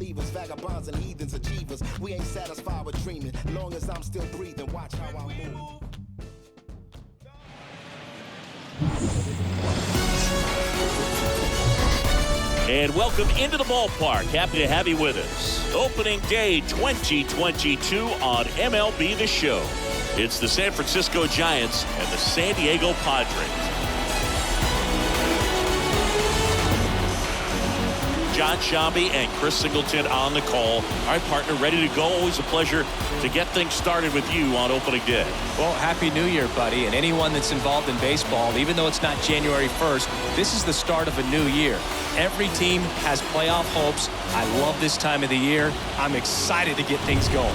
believers, vagabonds and heathens, achievers. We ain't satisfied with dreaming. Long as I'm still breathing, watch how I move. And welcome into the ballpark. Happy to have you with us. Opening day 2022 on MLB The Show. It's the San Francisco Giants and the San Diego Padres. John Shambi and Chris Singleton on the call. All right, partner, ready to go. Always a pleasure to get things started with you on opening day. Well, Happy New Year, buddy. And anyone that's involved in baseball, even though it's not January 1st, this is the start of a new year. Every team has playoff hopes. I love this time of the year. I'm excited to get things going.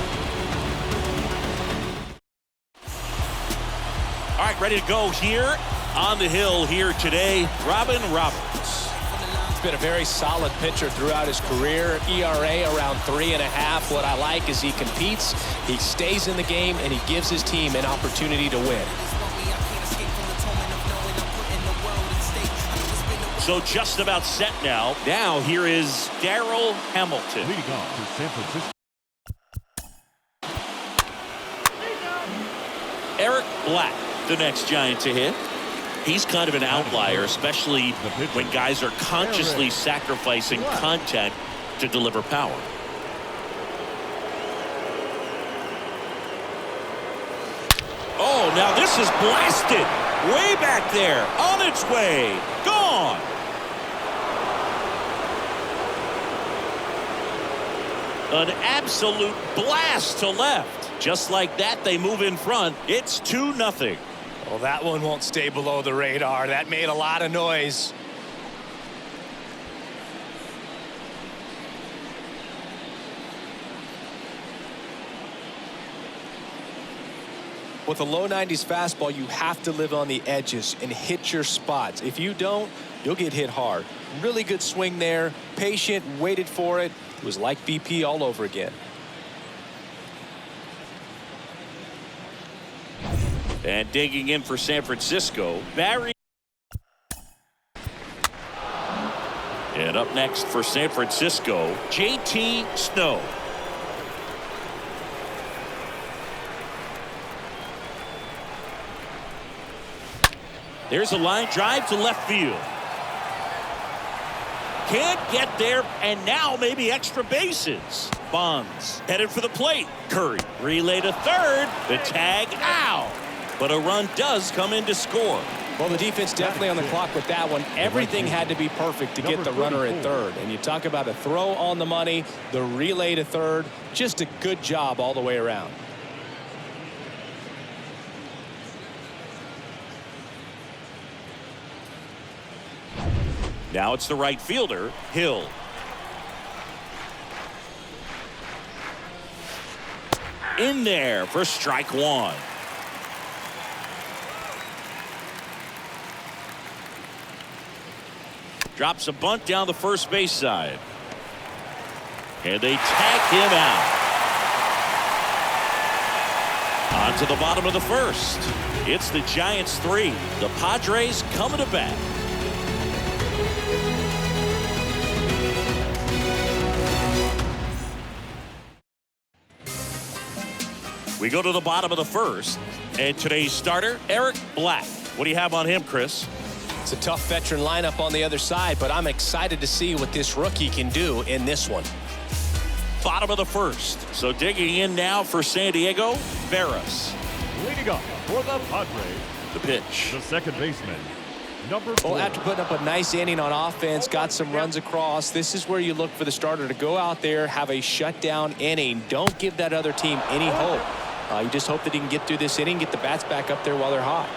All right, ready to go here on the hill here today, Robin Roberts. Been a very solid pitcher throughout his career. ERA around 3.5. What I like is he competes, he stays in the game, and he gives his team an opportunity to win. So just about set now. Now here is Darryl Hamilton. Leading off for San Francisco. Eric Black, the next Giant to hit. He's kind of an outlier, especially when guys are consciously sacrificing contact to deliver power. Oh, now this is blasted. Way back there. On its way. Gone. An absolute blast to left. Just like that, they move in front. It's 2-0. Well, that one won't stay below the radar. That made a lot of noise. With a low 90s fastball, you have to live on the edges and hit your spots. If you don't, you'll get hit hard. Really good swing there. Patient, waited for it. It was like BP all over again. And digging in for San Francisco, Barry. And up next for San Francisco, JT Snow. There's a line drive to left field. Can't get there, and now maybe extra bases. Bonds headed for the plate. Curry relay to third. The tag out. But a run does come in to score. Well, the defense definitely on the clock with that one. Everything had to be perfect to get the runner at third. And you talk about a throw on the money, the relay to third. Just a good job all the way around. Now it's the right fielder, Hill. In there for strike one. Drops a bunt down the first base side. And they tag him out. On to the bottom of the first. It's the Giants 3. The Padres coming to bat. We go to the bottom of the first. And today's starter, Eric Black. What do you have on him, Chris? It's a tough veteran lineup on the other side, but I'm excited to see what this rookie can do in this one. Bottom of the first. So digging in now for San Diego, Veras. Leading off for the Padres. The pitch. The second baseman, number 4. Well, after putting up a nice inning on offense, got some runs across, this is where you look for the starter to go out there, have a shutdown inning. Don't give that other team any hope. You just hope that he can get through this inning, get the bats back up there while they're hot.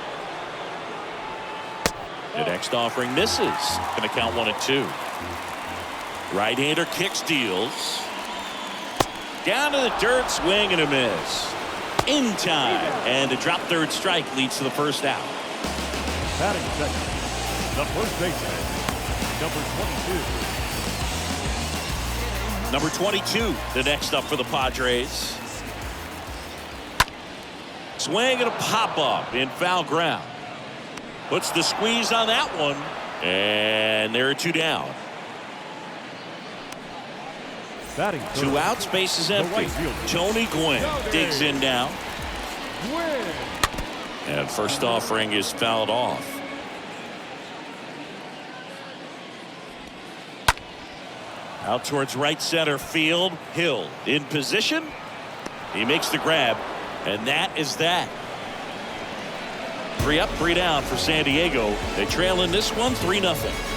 The next offering misses. Going to count 1-2. Right-hander kicks, deals. Down to the dirt, swing and a miss. In time. And a drop third strike leads to the first out. Batting second, the first baseman, number 22. Number 22, the next up for the Padres. Swing and a pop-up in foul ground. Puts the squeeze on that one. And there are 2 down. Batting third, 2 outs, base is empty. right fielder, Tony Gwynn digs in now. Gwynn. And first offering is fouled off. Out towards right center field. Hill in position. He makes the grab. And that is that. 3 up, 3 down for San Diego. They trail in this one 3-0.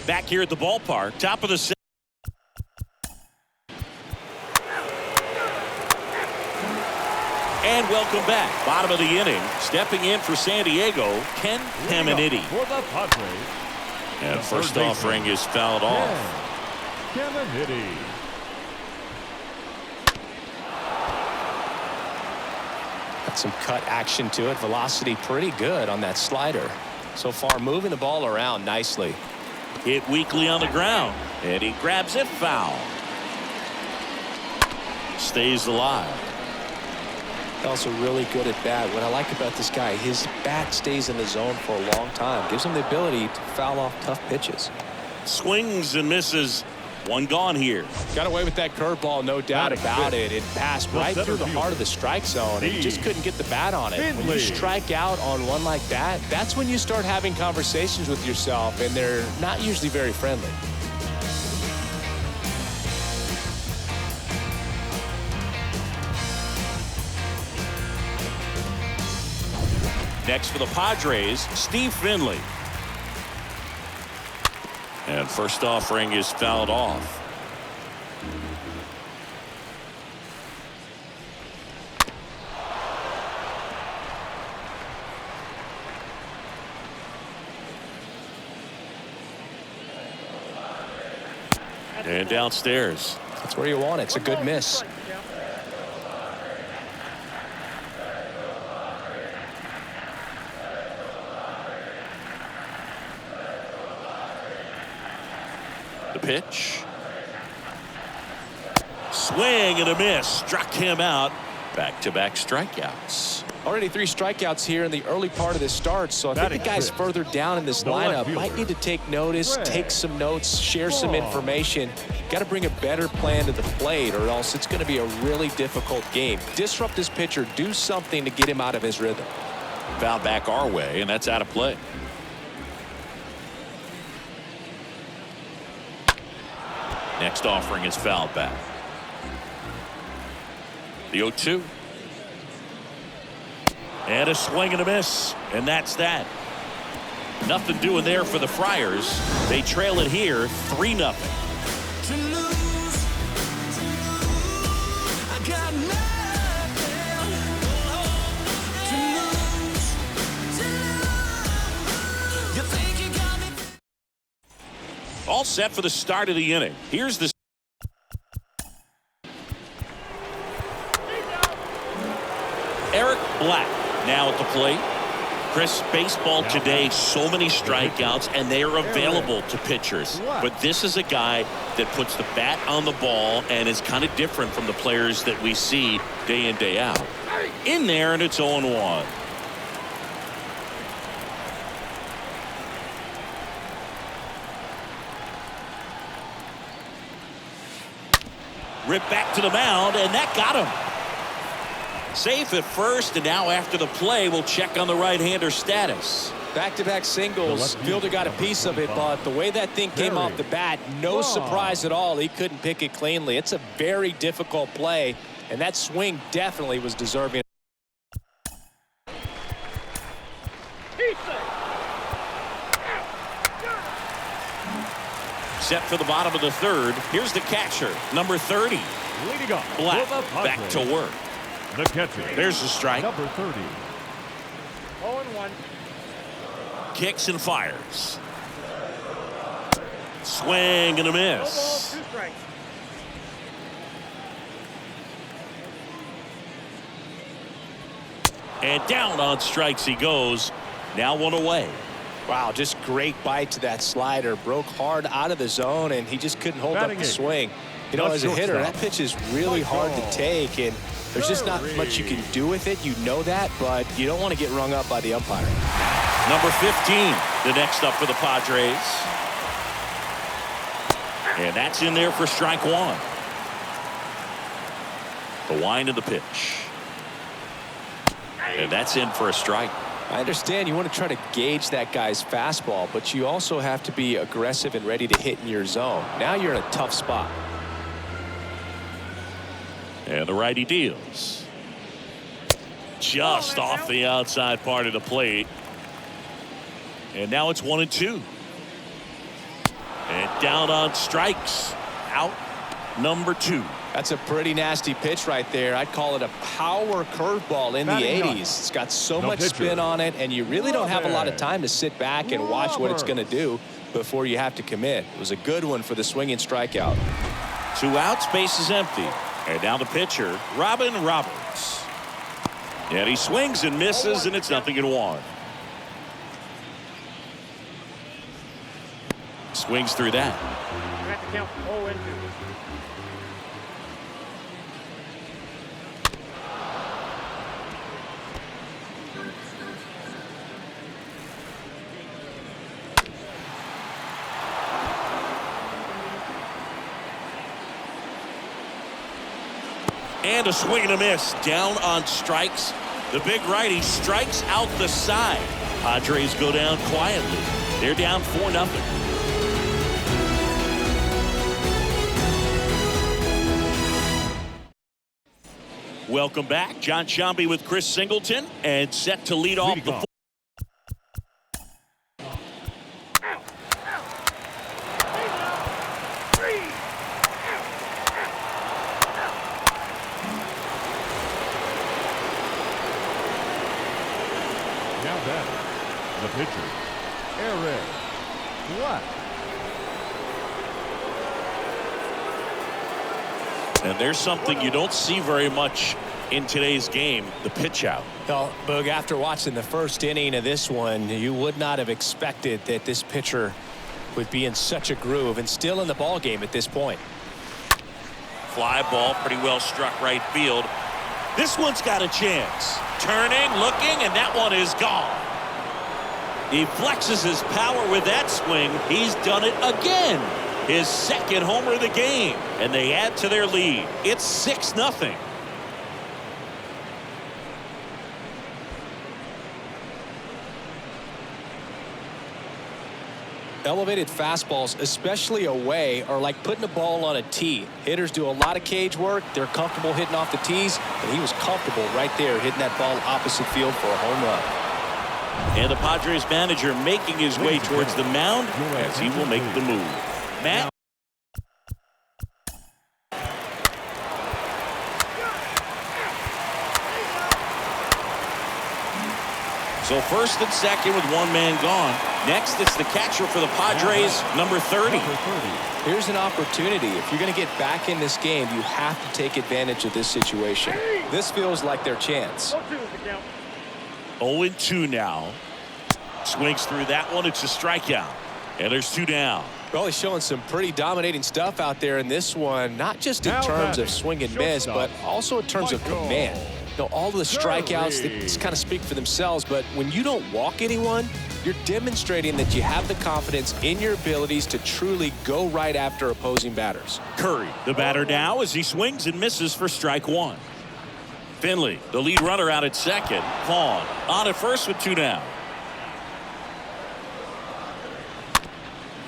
Back here at the ballpark, top of the set. And welcome back. Bottom of the inning. Stepping in for San Diego, Ken Caminiti. For the Padres. And first third offering is fouled off. Caminiti. Got some cut action to it. Velocity pretty good on that slider. So far moving the ball around nicely. Hit weakly on the ground. And he grabs it foul. Stays alive. Also really good at bat. What I like about this guy, his bat stays in the zone for a long time. Gives him the ability to foul off tough pitches. Swings and misses. 1 gone here. Got away with that curveball, no doubt about it. It passed right through the heart of the strike zone, and he just couldn't get the bat on it. When you strike out on one like that, that's when you start having conversations with yourself, and they're not usually very friendly. Next for the Padres, Steve Finley. And first offering is fouled off. And downstairs. That's where you want it. It's a good miss. The pitch. Swing and a miss. Struck him out. Back-to-back strikeouts. Already 3 strikeouts here in the early part of this start, so I think the guys further down in this lineup might need to take notice, take some notes, share some information. Got to bring a better plan to the plate, or else it's going to be a really difficult game. Disrupt this pitcher, do something to get him out of his rhythm. Foul back our way, and that's out of play. Next offering is fouled back. The 0-2. And a swing and a miss. And that's that. Nothing doing there for the Friars. They trail it here 3-0. All set for the start of the inning. Here's the Eric Black now at the plate. Chris, baseball today, so many strikeouts, and they are available to pitchers. But this is a guy that puts the bat on the ball and is kind of different from the players that we see day in, day out. In there, and it's 0-1. Ripped back to the mound, and that got him. Safe at first, and now after the play, we'll check on the right-hander status. Back-to-back singles. Fielder got a piece of it, but the way that thing came off the bat, no surprise at all. He couldn't pick it cleanly. It's a very difficult play, and that swing definitely was deserving. Set for the bottom of the third. Here's the catcher, number 30. Leading off Black, for the Padres, back to work. The catcher. There's the strike. Number 30. 0-1. Kicks and fires. Swing and a miss. 2 strikes. And down on strikes he goes. Now 1 away. Wow, just great bite to that slider. Broke hard out of the zone, and he just couldn't hold up the swing. You know, as a hitter, that pitch is really hard to take, and There's just not much you can do with it. You know that, but you don't want to get rung up by the umpire. Number 15, the next up for the Padres. And that's in there for strike one. The wind of the pitch. And that's in for a strike. I understand you want to try to gauge that guy's fastball, but you also have to be aggressive and ready to hit in your zone. Now you're in a tough spot. And the righty deals. Just off the outside part of the plate. And now it's 1-2. And down on strikes. Out number 2. That's a pretty nasty pitch right there. I'd call it a power curveball in the 80s. It's got so much spin on it, and you really don't have a lot of time to sit back and watch what it's going to do before you have to commit. It was a good one for the swinging strikeout. 2 outs, base is empty. And now the pitcher, Robin Roberts. And he swings and misses, and it's 0-1. Swings through that. You have to count 0-2. And a swing and a miss. Down on strikes. The big righty strikes out the side. Padres go down quietly. They're down 4-0. Welcome back. John Shambi with Chris Singleton, and set to lead off the. Now batting, the pitcher, Eric Black. And there's something you don't see very much in today's game, the pitch out. Well, Boog, after watching the first inning of this one, you would not have expected that this pitcher would be in such a groove and still in the ball game at this point. Fly ball, pretty well struck right field. This one's got a chance. Turning, looking, and that one is gone. He flexes his power with that swing. He's done it again. His second homer of the game, and they add to their lead. It's 6-0. Elevated fastballs, especially away, are like putting a ball on a tee. Hitters do a lot of cage work. They're comfortable hitting off the tees, and he was comfortable right there hitting that ball opposite field for a home run. And the Padres manager making his way towards the mound as he will make the move. Matt. So first and second with one man gone. Next, it's the catcher for the Padres, number 30. Here's an opportunity. If you're going to get back in this game, you have to take advantage of this situation. This feels like their chance. 0-2 now. Swings through that one. It's a strikeout. And there's 2 down. Well, he's showing some pretty dominating stuff out there in this one, not just in terms of swing and miss, but also in terms of command. You know, all of the strikeouts, they just kind of speak for themselves, but when you don't walk anyone, you're demonstrating that you have the confidence in your abilities to truly go right after opposing batters. Curry, the batter now, as he swings and misses for strike 1. Finley, the lead runner, out at second. Vaughn on at first with 2 down.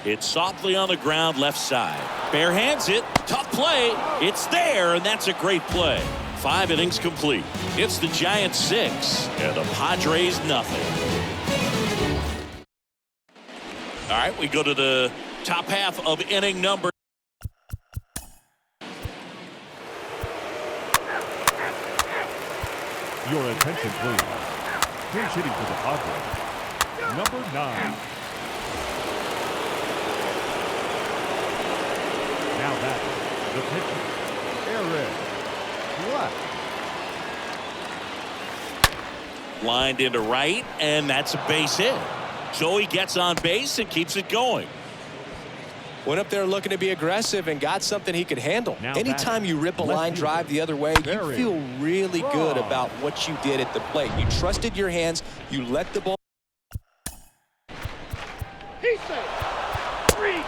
It's softly on the ground left side. Bare hands it. Tough play. It's there, and that's a great play. 5 innings complete. It's the Giants 6 and the Padres nothing. All right, we go to the top half of inning number. Your attention, please. Pinch hitting for the Padres, number 9. Now that the pitcher, Eric Black. Lined into right, and that's a base hit. So he gets on base and keeps it going. Went up there looking to be aggressive and got something he could handle. Now Anytime you rip a line drive the other way, you feel really good about what you did at the plate. You trusted your hands. You let the ball. He said, 3.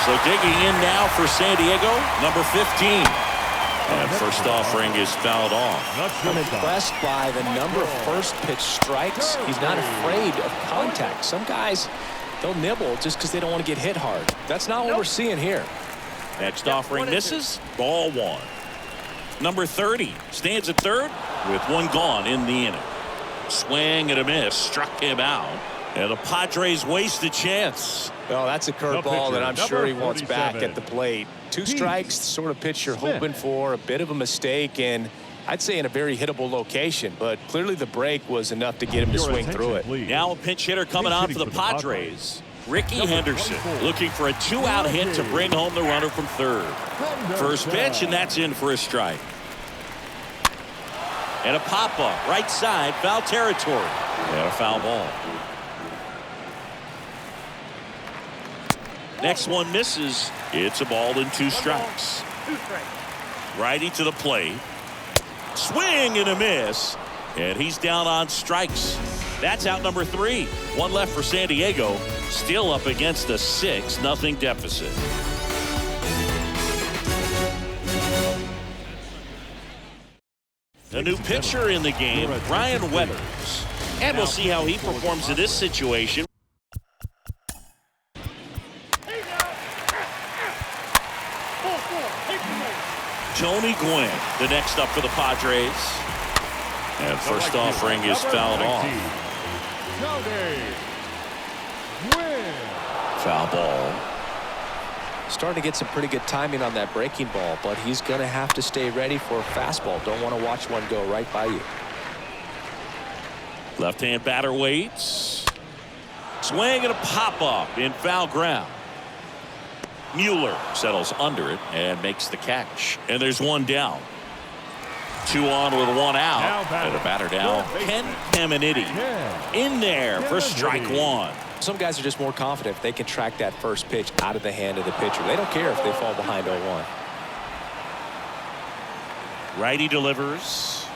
So digging in now for San Diego, number 15. And first offering is fouled off. I'm impressed by the number of first pitch strikes. He's not afraid of contact. Some guys, they'll nibble just because they don't want to get hit hard. That's not what we're seeing here. Next offering misses. Ball 1. Number 30 stands at third with 1 gone in the inning. Swing and a miss. Struck him out. And the Padres waste a chance. Well, that's a curveball that I'm sure he wants back at the plate. 2 strikes, the sort of pitch you're hoping for. A bit of a mistake, and I'd say in a very hittable location. But clearly the break was enough to get him to swing through it. Now a pinch hitter coming on for the Padres. Ricky Henderson looking for a 2-out hit to bring home the runner from third. First pitch, and that's in for a strike. And a pop-up, right side, foul territory. And a foul ball. Next one misses. It's a ball and 2 strikes. 2 strikes. Righty to the plate. Swing and a miss. And he's down on strikes. That's out number 3. 1 left for San Diego. Still up against a 6-0 deficit. A new pitcher in the game, Ryan Weathers. And we'll see how he performs in this situation. Tony Gwynn, the next up for the Padres. And first offering is fouled off. Foul ball. Starting to get some pretty good timing on that breaking ball, but he's going to have to stay ready for a fastball. Don't want to watch one go right by you. Left-hand batter waits. Swing and a pop-up in foul ground. Mueller settles under it and makes the catch. And there's 1 down. 2 on with 1 out. And a batter down. Ken Caminiti in there for strike 1. Some guys are just more confident if they can track that first pitch out of the hand of the pitcher. They don't care if they fall behind 0-1. Righty delivers.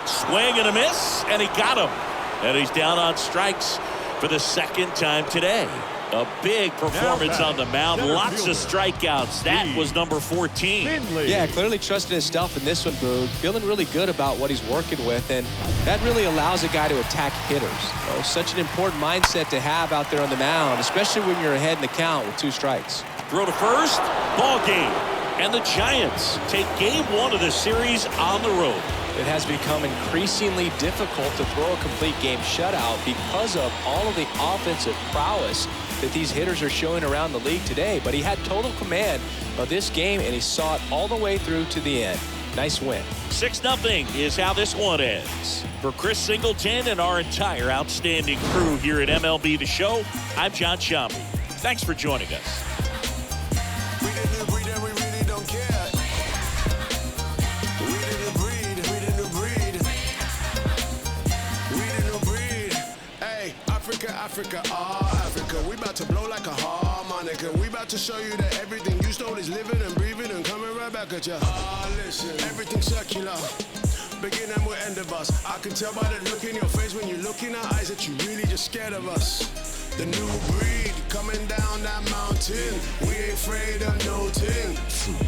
Swing and a miss, and he got him. And he's down on strikes for the 2nd time today. A big performance on the mound. Lots of strikeouts. That was number 14. Yeah, clearly trusting his stuff in this one, Boog. Feeling really good about what he's working with, and that really allows a guy to attack hitters. Oh, such an important mindset to have out there on the mound, especially when you're ahead in the count with 2 strikes. Throw to first. Ball game. And the Giants take game 1 of the series on the road. It has become increasingly difficult to throw a complete game shutout because of all of the offensive prowess that these hitters are showing around the league today. But he had total command of this game, and he saw it all the way through to the end. Nice win. 6-0 is how this one ends. For Chris Singleton and our entire outstanding crew here at MLB The Show, I'm John Shambi. Thanks for joining us. We didn't breed and we really don't care. We didn't breed, we didn't breed. We didn't breed. Hey, Africa, Africa, Africa. We about to blow like a harmonica. We about to show you that everything you stole is living and breathing and coming right back at you. Listen, everything's circular. Beginning will end of us. I can tell by the look in your face when you look in our eyes that you really just scared of us. The new breed coming down that mountain. We ain't afraid of no thing.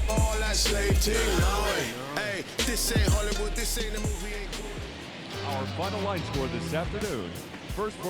All that slave thing, no way. Hey, this ain't Hollywood, this ain't a movie, ain't cool. Our final line score this afternoon. First for